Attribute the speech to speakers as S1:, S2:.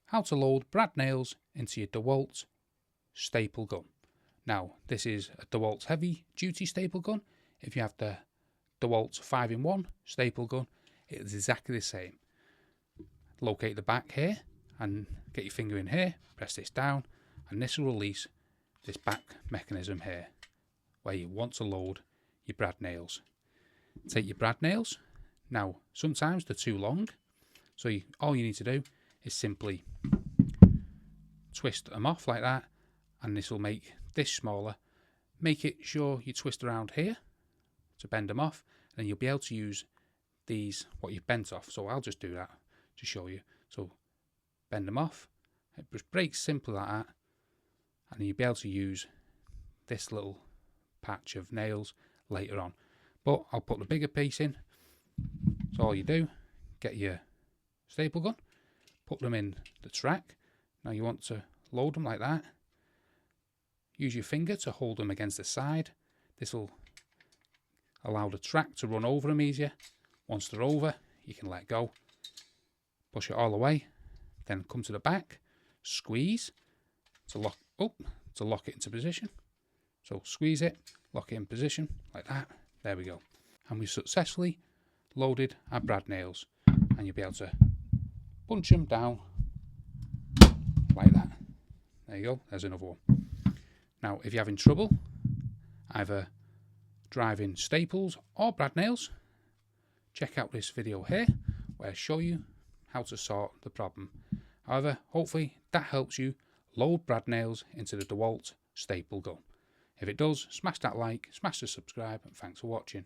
S1: how to load brad nails into your DeWALT staple gun. Now, this is a DeWALT heavy duty staple gun. If you have the DeWALT 5-in-1 staple gun, it is exactly the same. Locate the back here and get your finger in here, press this down, and this will release this back mechanism here where you want to load your brad nails. Take your brad nails. Now, sometimes they're too long, so all you need to do is simply twist them off like that, and this will make this smaller. Make it sure you twist around here to bend them off, and then you'll be able to use these, what you've bent off. So I'll just do that to show you. So bend them off, it just breaks simply like that, and you'll be able to use this little patch of nails later on. But I'll put the bigger piece in. So all you do, get your staple gun, put them in the track. Now you want to load them like that. Use your finger to hold them against the side. This will allow the track to run over them easier. Once they're over, you can let go. Push it all the way. Then come to the back, squeeze to lock it into position. So squeeze it, lock it in position like that. There we go. And we've successfully loaded our brad nails. And you'll be able to punch them down like that. There you go. There's another one. Now, if you're having trouble either driving staples or brad nails, check out this video here where I show you how to sort the problem. However, hopefully that helps you load brad nails into the DeWALT staple gun. If it does, smash that like, smash the subscribe, and thanks for watching.